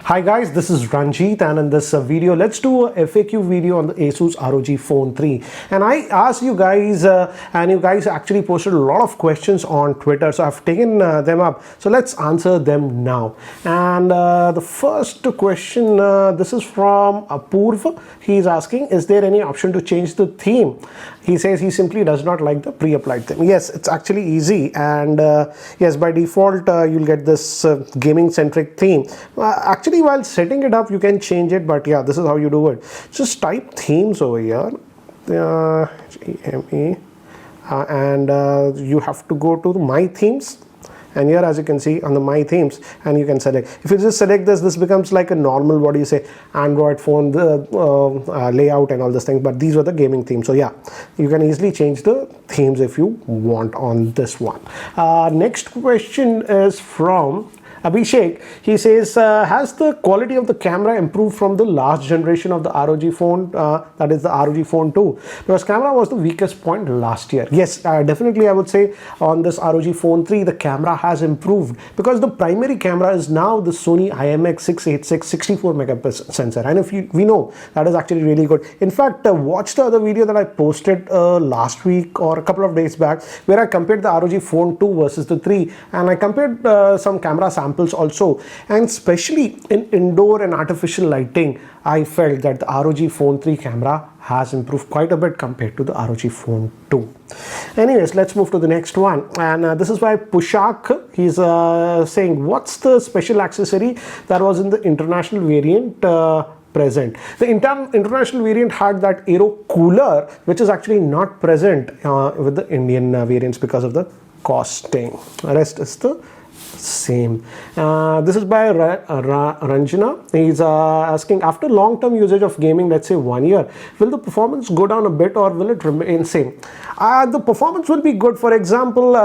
Hi guys, this is Ranjit, and in this video let's do a FAQ video on the Asus ROG Phone 3. And I asked you guys and you guys actually posted a lot of questions on Twitter, so I've taken them up, so let's answer them now. And the first question, this is from Apurv. He's asking, is there any option to change the theme? He says he simply does not like the pre-applied theme. Yes, it's actually easy, and yes, by default you'll get this gaming centric theme. Actually, while setting it up you can change it, but yeah, this is how you do it. Just type themes over here, and you have to go to the my themes, and here as you can see on the my themes, and you can select. If you just select this becomes like a normal, what do you say, Android phone, the layout and all this thing, but these were the gaming themes. So yeah, you can easily change the themes if you want on this one. Next question is from Abhishek. He says, has the quality of the camera improved from the last generation of the ROG phone, that is the ROG Phone 2? Because camera was the weakest point last year. Yes, definitely I would say on this ROG Phone 3 the camera has improved, because the primary camera is now the Sony IMX686 64 megapixel sensor, and if we know that is actually really good. In fact, watch the other video that I posted last week or a couple of days back, where I compared the ROG Phone 2 versus the 3, and I compared some camera samples also, and especially in indoor and artificial lighting, I felt that the ROG Phone 3 camera has improved quite a bit compared to the ROG Phone 2. Anyways, let's move to the next one, and this is by Pushak. He's saying, what's the special accessory that was in the international variant present? The international variant had that Aero Cooler, which is actually not present with the Indian variants because of the costing. The rest is the same. This is by Ranjana. He's asking, after long-term usage of gaming, let's say 1 year, will the performance go down a bit or will it remain same? The performance will be good. For example,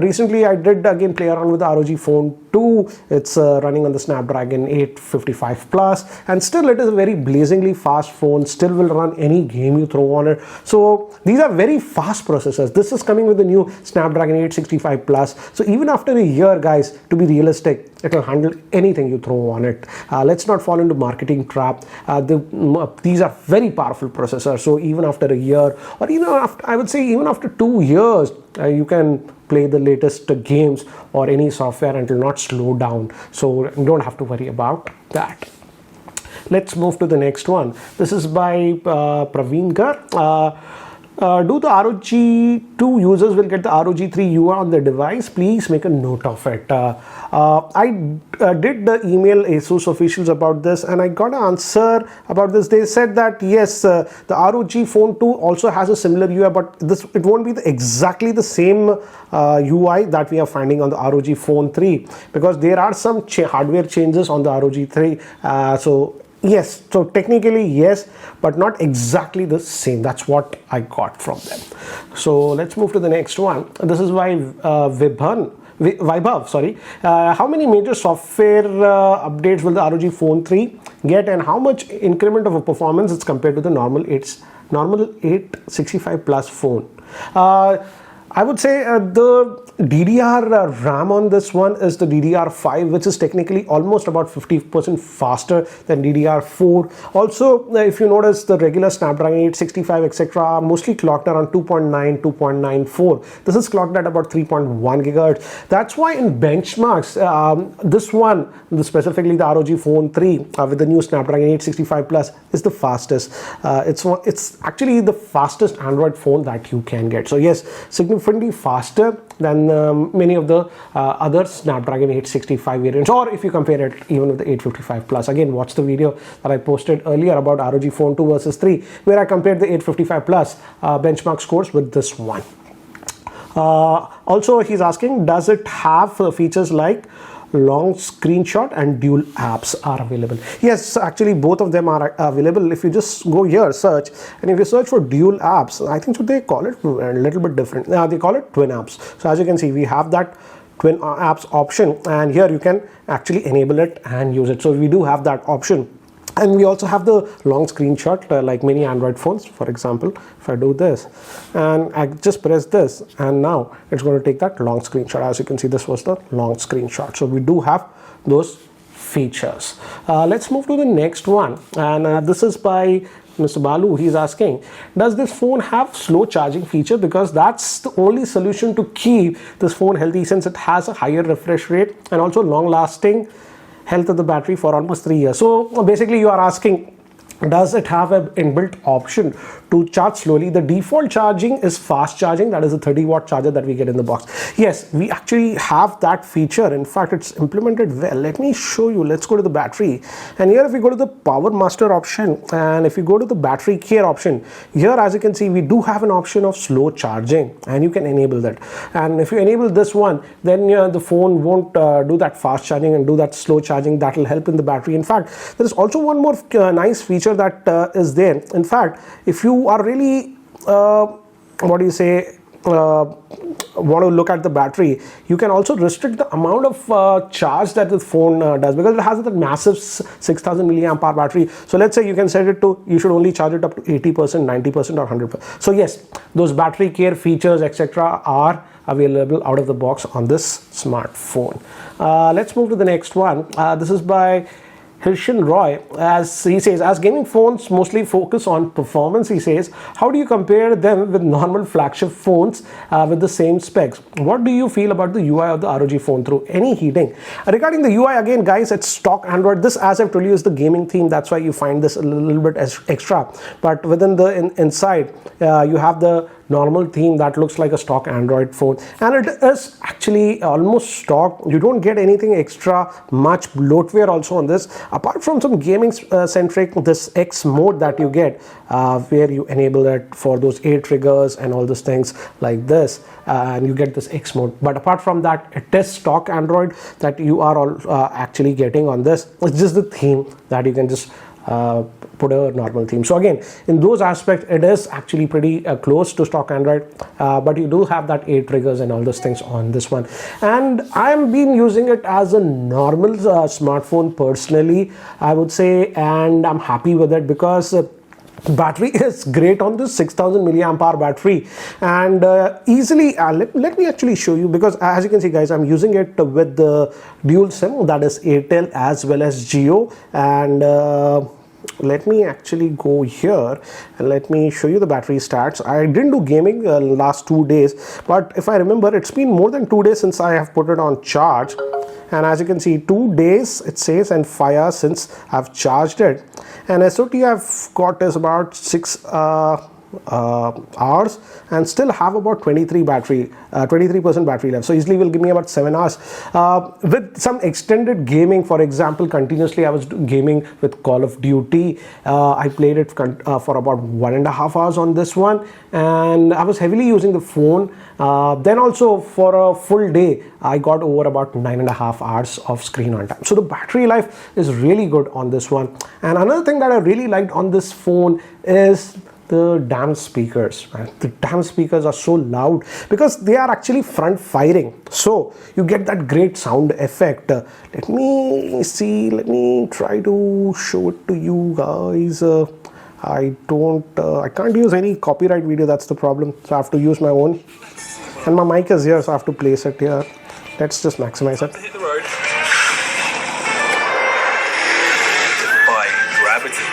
recently I did again play around with the ROG Phone 2. It's running on the Snapdragon 855 Plus, and still it is a very blazingly fast phone, still will run any game you throw on it. So these are very fast processors. This is coming with the new Snapdragon 865 Plus. So even after a year, guys, to be realistic, it will handle anything you throw on it. Let's not fall into marketing trap. These are very powerful processors, so even after a year, or even after, I would say even after 2 years, you can play the latest games or any software and it will not slow down, so you don't have to worry about that. Let's move to the next one. This is by Praveen Gar. Do the ROG 2 users will get the ROG 3 UI on the device? Please make a note of it. I did the email Asus officials about this, and I got an answer about this. They said that yes, the ROG Phone 2 also has a similar UI, but it won't be exactly the same UI that we are finding on the ROG Phone 3, because there are some hardware changes on the ROG 3. Yes, so technically yes, but not exactly the same. That's what I got from them. So let's move to the next one. This is by Vaibhav, sorry. How many major software updates will the ROG Phone 3 get, and how much increment of a performance it's compared to the normal 865 Plus phone? I would say the DDR RAM on this one is the DDR5, which is technically almost about 50% faster than DDR4. Also, if you notice, the regular Snapdragon 865 etc. are mostly clocked around 2.9, 2.94. This is clocked at about 3.1 gigahertz. That's why in benchmarks, this one, specifically the ROG Phone 3 with the new Snapdragon 865 Plus, is the fastest. It's actually the fastest Android phone that you can get. So yes, significantly faster than many of the other Snapdragon 865 variants, or if you compare it even with the 855 Plus. Again, watch the video that I posted earlier about ROG Phone 2 versus 3, where I compared the 855 Plus benchmark scores with this one. Also, he's asking, does it have features like long screenshot and dual apps are available? Yes, actually both of them are available. If you just go here, search, and if you search for dual apps, I think so they call it a little bit different. They call it twin apps. So as you can see, we have that twin apps option, and here you can actually enable it and use it. So we do have that option. And we also have the long screenshot like many Android phones. For example, if I do this and I just press this, and now it's going to take that long screenshot. As you can see, this was the long screenshot. So we do have those features. Let's move to the next one, and this is by Mr. Balu. He's asking, does this phone have slow charging feature? Because that's the only solution to keep this phone healthy, since it has a higher refresh rate and also long lasting health of the battery for almost 3 years. So basically you are asking, does it have an inbuilt option to charge slowly? The default charging is fast charging, that is a 30-watt charger that we get in the box. Yes, we actually have that feature. In fact, it's implemented well. Let me show you. Let's go to the battery, and here if we go to the power master option, and if you go to the battery care option, here as you can see we do have an option of slow charging, and you can enable that. And if you enable this one, then the phone won't do that fast charging and do that slow charging. That will help in the battery. In fact, there is also one more nice feature that is there. In fact, if you are really want to look at the battery, you can also restrict the amount of charge that the phone does, because it has that massive 6000 milliamp hour battery. So let's say you can set it to, you should only charge it up to 80%, 90% or 100%. So yes, those battery care features etc are available out of the box on this smartphone. Let's move to the next one. This is by Hirshan Roy. As he says, as gaming phones mostly focus on performance, he says, how do you compare them with normal flagship phones with the same specs? What do you feel about the UI of the ROG phone through any heating? Regarding the UI, again guys, it's stock Android. This, as I've told you, is the gaming theme. That's why you find this a little bit extra. But within the inside, you have the normal theme that looks like a stock Android phone, and it is actually almost stock. You don't get anything extra much bloatware also on this, apart from some gaming centric this X mode that you get, where you enable it for those 8 triggers and all those things like this, and you get this X mode. But apart from that, it is stock Android that you are all actually getting on this. It's just the theme that you can just put a normal theme. So again, in those aspects, it is actually pretty close to stock Android, but you do have that 8 triggers and all those things on this one. And I'm been using it as a normal smartphone personally, I would say, and I'm happy with it because battery is great on this 6000 milliamp hour battery, and easily let me actually show you, because as you can see guys, I'm using it with the dual SIM, that is Airtel as well as Jio. And let me actually go here and let me show you the battery stats. I didn't do gaming last 2 days, but if I remember, it's been more than 2 days since I have put it on charge. And as you can see, 2 days it says, and 5 hours since I've charged it. And SOT I've got is about 6 hours, and still have about 23% battery left. So easily will give me about 7 hours with some extended gaming. For example, continuously I was gaming with Call of Duty. I played it for about 1.5 hours on this one, and I was heavily using the phone. Then also for a full day I got over about 9.5 hours of screen on time. So the battery life is really good on this one. And another thing that I really liked on this phone is the damn speakers. The damn speakers are so loud because they are actually front firing, so you get that great sound effect. Let me see, let me try to show it to you guys. I can't use any copyright video, that's the problem, so I have to use my own, and my mic is here, so I have to place it here. Let's just maximize it. Hit the road. Defying gravity.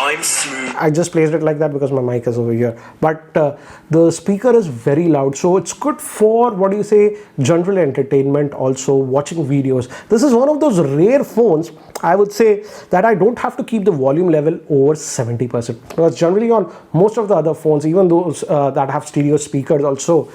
I'm smooth. I just placed it like that because my mic is over here. But the speaker is very loud, so it's good for, what do you say, general entertainment, also watching videos. This is one of those rare phones, I would say, that I don't have to keep the volume level over 70%, because generally on most of the other phones, even those that have stereo speakers also,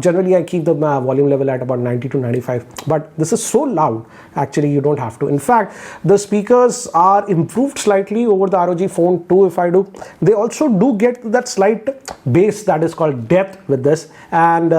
generally I keep the volume level at about 90 to 95. But this is so loud, actually you don't have to. In fact, the speakers are improved slightly over the ROG Phone 2. If I do, they also do get that slight bass that is called depth with this, and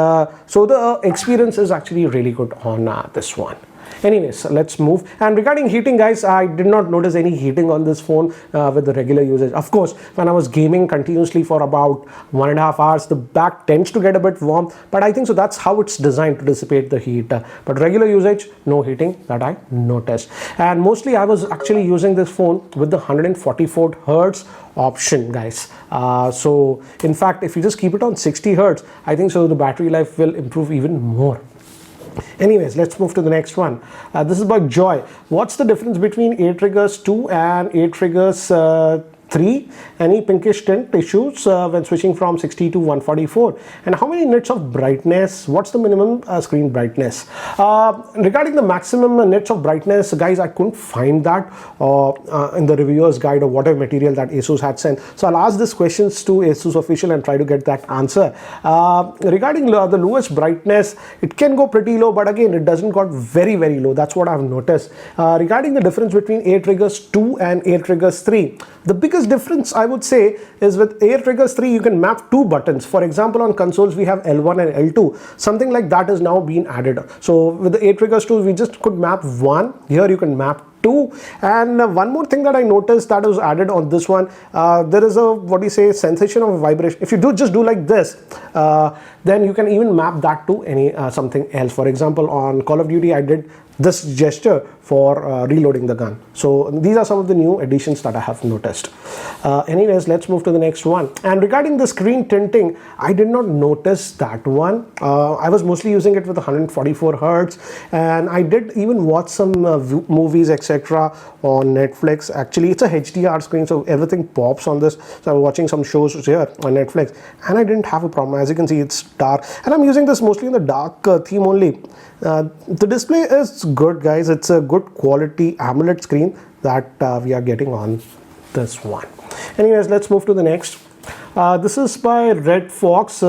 so the experience is actually really good on this one. Anyways, let's move. And regarding heating, guys, I did not notice any heating on this phone with the regular usage. Of course, when I was gaming continuously for about 1.5 hours, the back tends to get a bit warm, but I think so that's how it's designed to dissipate the heat. But regular usage, no heating that I noticed. And mostly I was actually using this phone with the 144 Hertz option, guys. So in fact, if you just keep it on 60 Hertz, I think so the battery life will improve even more. Anyways, let's move to the next one. This is by Joy. What's the difference between A triggers 2 and A triggers 3? Any pinkish tint issues when switching from 60 to 144? And how many nits of brightness? What's the minimum screen brightness? Regarding the maximum nits of brightness, guys, I couldn't find that in the reviewer's guide or whatever material that Asus had sent. So I'll ask these questions to Asus official and try to get that answer. Regarding the lowest brightness, it can go pretty low, but again, it doesn't got very, very low. That's what I've noticed. Regarding the difference between A triggers 2 and A triggers 3, the biggest difference I would say is with Air Triggers 3 you can map 2 buttons. For example, on consoles we have L1 and L2. Something like that is now being added. So with the Air Triggers 2 we just could map 1. Here you can map 2. And one more thing that I noticed that was added on this one, there is a sensation of vibration. If you just do like this, then you can even map that to any something else. For example, on Call of Duty I did this gesture for reloading the gun. So these are some of the new additions that I have noticed. Anyways, let's move to the next one. And regarding the screen tinting, I did not notice that one. I was mostly using it with 144 hertz, and I did even watch some movies etc. on Netflix. Actually, it's a HDR screen, so everything pops on this. So I was watching some shows here on Netflix, and I didn't have a problem. As you can see, it's dark, and I'm using this mostly in the dark theme only. The display is good, guys. It's a good quality AMOLED screen that we are getting on this one. Anyways, let's move to the next. This is by Red Fox.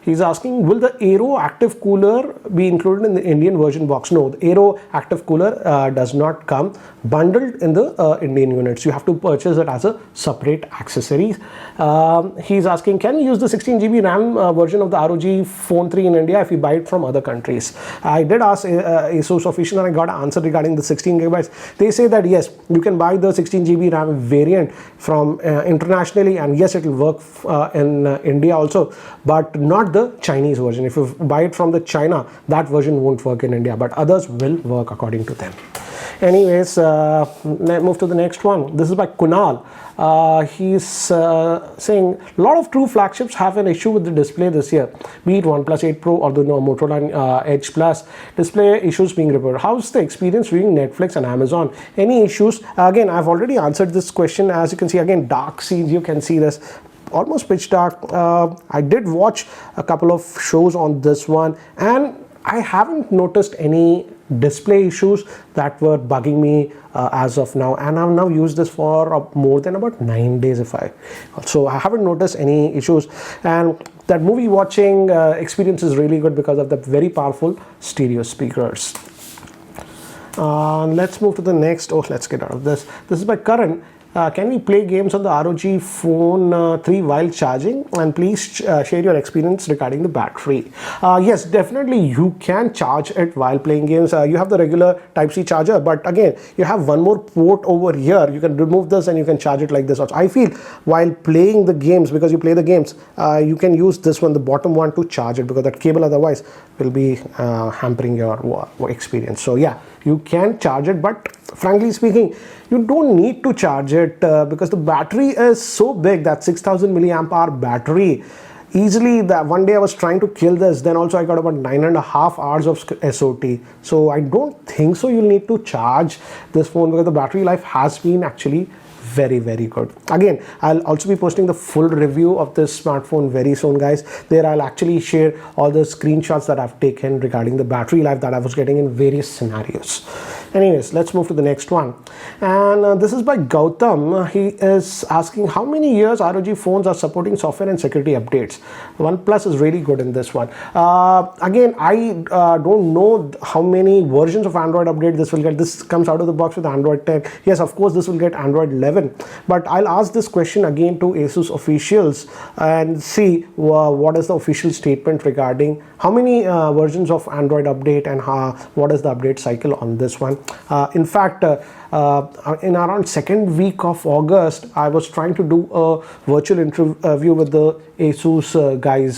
He's asking, will the Aeroactive Cooler be included in the Indian version box? No, the Aeroactive Cooler does not come bundled in the Indian units. You have to purchase it as a separate accessory. He's asking, can we use the 16 GB RAM version of the ROG Phone 3 in India if we buy it from other countries? I did ask Asus official and I got an answer regarding the 16 GB. They say that yes, you can buy the 16 GB RAM variant from internationally, and yes, it will work in India also, but not the Chinese version. If you buy it from the China, that version won't work in India, but others will work according to them. Anyways, let's move to the next one. This is by Kunal. He's saying a lot of true flagships have an issue with the display this year, be it OnePlus 8 Pro or the Motorola Edge Plus. Display issues being reported. How's the experience viewing Netflix and Amazon? Any issues? Again, I've already answered this question. As you can see, again, dark scenes, you can see this. Almost pitch dark. I did watch a couple of shows on this one, and I haven't noticed any display issues that were bugging me as of now, and I've now used this for more than about 9 days. So I haven't noticed any issues, and that movie watching experience is really good because of the very powerful stereo speakers. Let's move to the next. Let's get out of this. This is by Karan. Can we play games on the ROG Phone 3 while charging? And please share your experience regarding the battery. Yes, definitely you can charge it while playing games. You have the regular Type-C charger, but again, you have one more port over here. You can remove this and you can charge it like this also. I feel while playing the games, because you play the games, you can use this one, the bottom one, to charge it, because that cable otherwise will be hampering your experience. So yeah, you can charge it, but frankly speaking, you don't need to charge it because the battery is so big, that 6000 milliamp hour battery. Easily, that one day I was trying to kill this, then also I got about 9.5 hours of SOT. So I don't think so you'll need to charge this phone, because the battery life has been actually very, very good. Again, I'll also be posting the full review of this smartphone very soon, guys. There I'll actually share all the screenshots that I've taken regarding the battery life that I was getting in various scenarios. Anyways, let's move to the next one. And this is by Gautam. He is asking how many years ROG phones are supporting software and security updates. OnePlus is really good in this one. Again, I don't know how many versions of Android update this will get. This comes out of the box with Android 10. Yes, of course, this will get Android 11. But I'll ask this question again to Asus officials and see what is the official statement regarding how many versions of Android update and what is the update cycle on this one. In fact, in around second week of August, I was trying to do a virtual interview with the Asus guys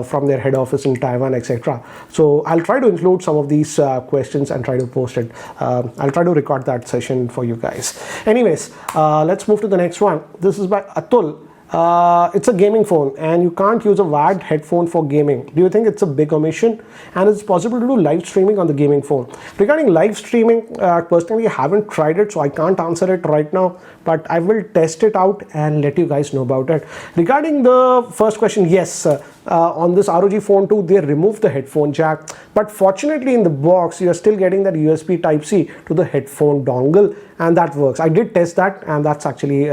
from their head office in Taiwan, etc. So I'll try to include some of these questions and try to post it. I'll try to record that session for you guys. Anyways, let's move to the next one. This is by Atul. it's a gaming phone and you can't use a wired headphone for gaming. Do you think it's a big omission? And is it possible to do live streaming on the gaming phone? Regarding live streaming, personally I haven't tried it, so I can't answer it right now, but I will test it out and let you guys know about it. Regarding the first question, yes, on this ROG Phone 2 they removed the headphone jack, but fortunately in the box you are still getting that USB Type-C to the headphone dongle, and that works. I did test that and that's actually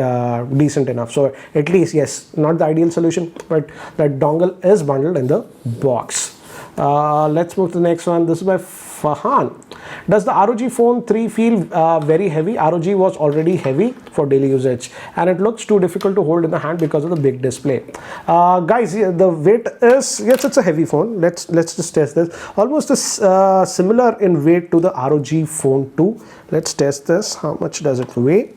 decent enough. So at least, yes, not the ideal solution, but that dongle is bundled in the box. Let's move to the next one. This is by Fahan. Does the ROG Phone 3 feel very heavy? ROG was already heavy for daily usage and it looks too difficult to hold in the hand because of the big display. Guys, the weight is, yes, it's a heavy phone. Let's just test this. Almost similar in weight to the ROG Phone 2. Let's test this. How much does it weigh?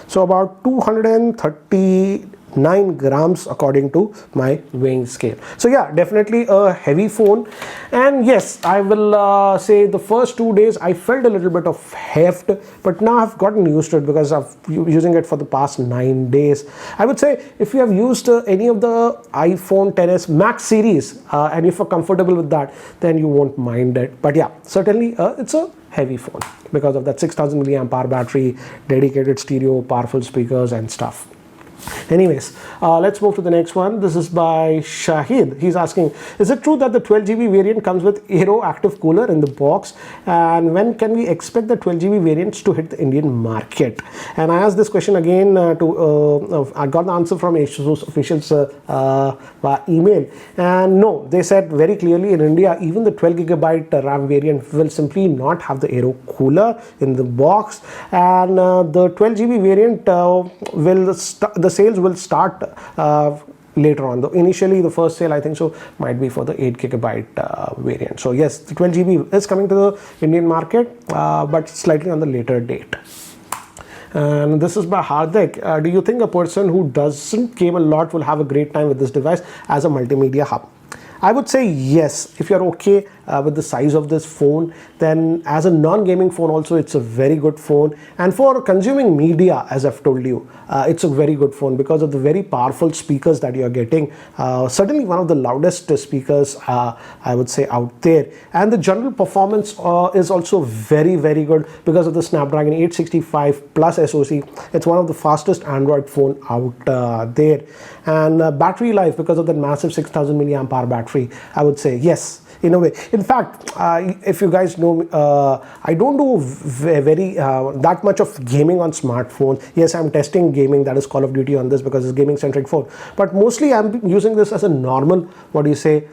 So about 239 grams according to my weighing scale. So yeah, definitely a heavy phone. And yes, I will say the first 2 days I felt a little bit of heft, but now I've gotten used to it because I've been using it for the past 9 days. I would say if you have used any of the iPhone XS Max series and if you're comfortable with that, then you won't mind it. But yeah, certainly it's a heavy phone because of that 6000 milliamp hour battery, dedicated stereo, powerful speakers and stuff. Anyways, let's move to the next one. This is by Shahid. He's asking, is it true that the 12GB variant comes with Aeroactive Cooler in the box, and when can we expect the 12GB variants to hit the Indian market? And I asked this question again I got the answer from Asus officials by email, and no, they said very clearly in India even the 12GB RAM variant will simply not have the Aero Cooler in the box, and the 12GB variant the sales will start later on. Though initially the first sale I think so might be for the 8GB variant. So yes, the 12GB is coming to the Indian market, but slightly on the later date. And this is by Hardik. Do you think a person who doesn't game a lot will have a great time with this device as a multimedia hub? I would say yes. If you're okay with the size of this phone, then as a non-gaming phone also it's a very good phone, and for consuming media, as I've told you, it's a very good phone because of the very powerful speakers that you're getting. Certainly one of the loudest speakers I would say out there, and the general performance is also very good because of the Snapdragon 865 plus SoC. It's one of the fastest Android phone out there, and battery life, because of the massive 6000 milliamp hour battery, I would say yes, in a way. In fact, if you guys know, I don't do that much of gaming on smartphone. Yes, I'm testing gaming, that is Call of Duty on this because it's a gaming centric phone, but mostly I'm using this as a normal,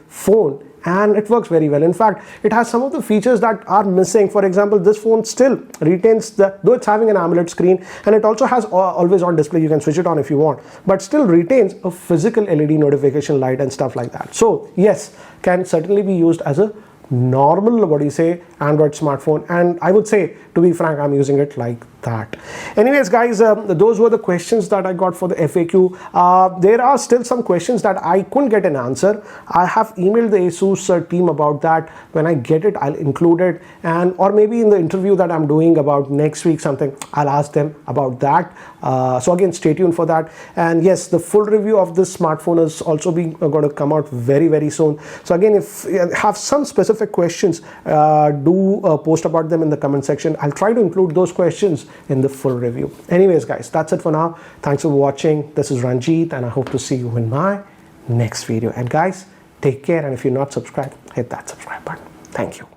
phone, and it works very well. In fact, it has some of the features that are missing. For example, this phone still retains though it's having an AMOLED screen, and it also has always on display, you can switch it on if you want, but still retains a physical LED notification light and stuff like that. So yes, can certainly be used as a normal Android smartphone, and I would say, to be frank, I'm using it like that. Anyways guys, those were the questions that I got for the FAQ. There are still some questions that I couldn't get an answer. I have emailed the Asus team about that. When I get it, I'll include it, and or maybe in the interview that I'm doing about next week something, I'll ask them about that. So again, stay tuned for that. And yes, the full review of this smartphone is also going to come out very soon. So again, if you have some specific questions, do post about them in the comment section. I'll try to include those questions in the full review. Anyways guys, that's it for now. Thanks for watching. This is Ranjit, and I hope to see you in my next video. And guys, take care, and if you're not subscribed, hit that subscribe button. Thank you.